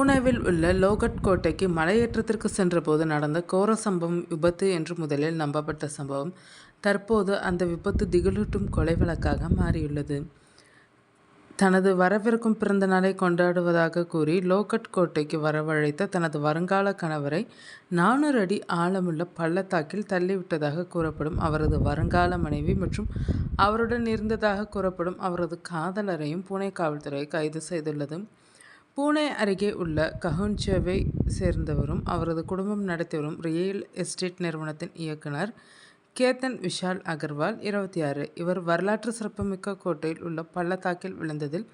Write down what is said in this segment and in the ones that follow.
பூனேவில் உள்ள லோகட் கோட்டைக்கு மலையேற்றத்திற்கு சென்றபோது நடந்த கோர சம்பவம் விபத்து என்று முதலில் நம்பப்பட்ட சம்பவம் தற்போது அந்த விபத்து திகிலூட்டும் கொலை வழக்காக மாறியுள்ளது. தனது வரவிருக்கும் பிறந்த நாளை கொண்டாடுவதாக கூறி லோகட் கோட்டைக்கு வரவழைத்த தனது வருங்கால கணவரை 400 அடி ஆழமுள்ள பள்ளத்தாக்கில் தள்ளிவிட்டதாக கூறப்படும் அவரது வருங்கால மனைவி மற்றும் அவருடன் இருந்ததாக கூறப்படும் அவரது காதலரையும் புனே காவல்துறை கைது செய்துள்ளது. பூனே அருகே உள்ள கஹுன்சேவை சேர்ந்தவரும் அவரது குடும்பம் நடத்தி வரும் ரியல் எஸ்டேட் நிறுவனத்தின் இயக்குனர் கேத்தன் விஷால் அகர்வால் 26. இவர் வரலாற்று சிறப்புமிக்க கோட்டையில் உள்ள பள்ளத்தாக்கில் விழுந்ததில்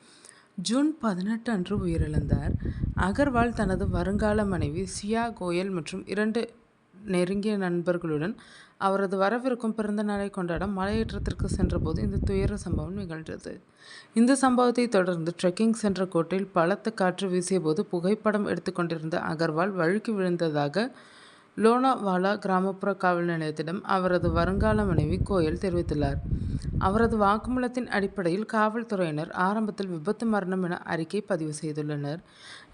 ஜூன் 18 அன்று உயிரிழந்தார். அகர்வால் தனது வருங்கால மனைவி சியா கோயல் மற்றும் 2 நெருங்கிய நண்பர்களுடன் அவரது வரவிருக்கும் பிறந்த நாளை கொண்டாட மலையேற்றத்திற்கு சென்றபோது இந்த துயர சம்பவம் நிகழ்ந்தது. இந்த சம்பவத்தை தொடர்ந்து ட்ரெக்கிங் சென்ற கோட்டையில் பலத்த காற்று வீசியபோது புகைப்படம் எடுத்துக்கொண்டிருந்த அகர்வால் வழுக்கி விழுந்ததாக லோனாவாலா கிராமப்புற காவல் நிலையத்திடம் அவரது வருங்கால மனைவி கோயல் தெரிவித்துள்ளார். அவரது வாக்குமூலத்தின் அடிப்படையில் காவல்துறையினர் ஆரம்பத்தில் விபத்து மரணம் என அறிக்கை பதிவு செய்துள்ளனர்.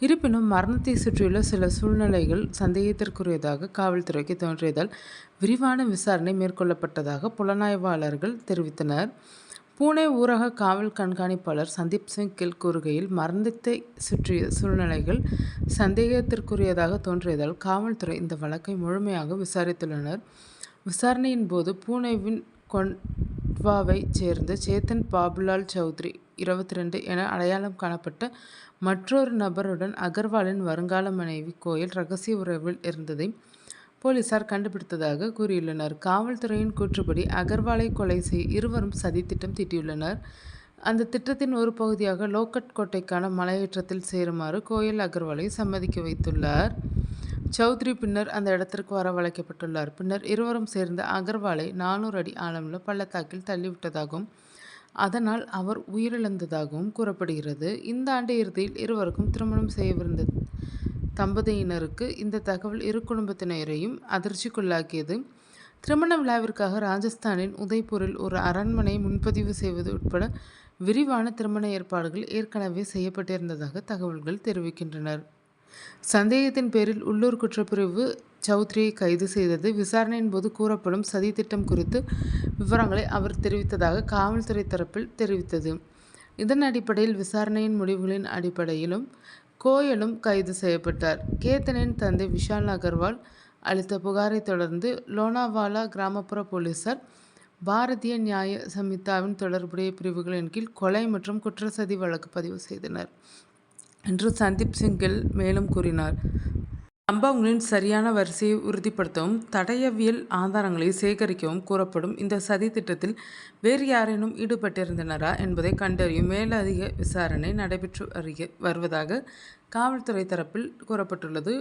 இருப்பினும் மரணத்தை சுற்றியுள்ள சில சூழ்நிலைகள் சந்தேகத்திற்குரியதாக காவல்துறைக்கு தோன்றியதால் விரிவான விசாரணை மேற்கொள்ளப்பட்டதாக புலனாய்வாளர்கள் தெரிவித்தனர். பூனே ஊரக காவல் கண்காணிப்பாளர் சந்தீப் சிங் கில் கூறுகையில் மரணத்தை சுற்றிய சூழ்நிலைகள் சந்தேகத்திற்குரியதாக தோன்றியதால் காவல்துறை இந்த வழக்கை முழுமையாக விசாரித்துள்ளனர். விசாரணையின் போது பூனேவின் கொண்ட்வாவைச் சேர்ந்த சேத்தன் பாபுலால் சௌத்ரி 22 என அடையாளம் காணப்பட்ட மற்றொரு நபருடன் அகர்வாலின் வருங்கால மனைவி கோயல் ரகசிய உறவில் இருந்ததை போலீசார் கண்டுபிடித்ததாக கூறியுள்ளனர். காவல்துறையின் கூற்றுப்படி அகர்வாலை கொலை செய்ய இருவரும் சதி திட்டம் தீட்டியுள்ளனர். அந்த திட்டத்தின் ஒரு பகுதியாக லோகட் கோட்டைக்கான மலையேற்றத்தில் சேருமாறு கோயல் அகர்வாலை சம்மதிக்க வைத்துள்ளார். சௌத்ரி பின்னர் அந்த இடத்திற்கு வரவழைக்கப்பட்டுள்ளார். பின்னர் இருவரும் சேர்ந்து அகர்வாலை 400 அடி ஆழமுள்ள பள்ளத்தாக்கில் தள்ளிவிட்டதாகவும் அதனால் அவர் உயிரிழந்ததாகவும் கூறப்படுகிறது. இந்த ஆண்டு இறுதியில் இருவருக்கும் திருமணம் செய்யவிருந்த தம்பதியினருக்கு இந்த தகவல் இரு குடும்பத்தினரையும் அதிர்ச்சிக்குள்ளாக்கியது. திருமண விழாவிற்காக ராஜஸ்தானின் உதய்பூரில் ஒரு அரண்மனையை முன்பதிவு செய்வது உட்பட விரிவான திருமண ஏற்பாடுகள் ஏற்கனவே செய்யப்பட்டிருந்ததாக தகவல்கள் தெரிவிக்கின்றனர். சந்தேகத்தின் பேரில் உள்ளூர் குற்றப்பிரிவு சௌத்ரியை கைது செய்தது. விசாரணையின் போது கூறப்படும் சதி திட்டம் குறித்து விவரங்களை அவர் தெரிவித்ததாக காவல்துறை தரப்பில் தெரிவித்தது. இதன் அடிப்படையில் விசாரணையின் முடிவுகளின் அடிப்படையிலும் கோயலும் கைது செய்யப்பட்டார். கேத்தனின் தந்தை விஷால் அகர்வால் அளித்த புகாரை தொடர்ந்து லோனாவாலா கிராமப்புற போலீசார் பாரதிய நியாய சமிதாவின் தொடர்புடைய பிரிவுகளின் கீழ் கொலை மற்றும் குற்றச்சதி வழக்கு பதிவு செய்தனர் என்று சந்தீப் சிங் கில் மேலும் கூறினார். சம்பவங்களின் சரியான வரிசையை உறுதிப்படுத்தவும் தடயவியல் ஆதாரங்களை சேகரிக்கவும் கூறப்படும் இந்த சதி திட்டத்தில் வேறு யாரேனும் ஈடுபட்டிருந்தனரா என்பதை கண்டறியும் மேலதிக விசாரணை நடைபெற்று வருவதாக காவல்துறை தரப்பில் கூறப்பட்டுள்ளது.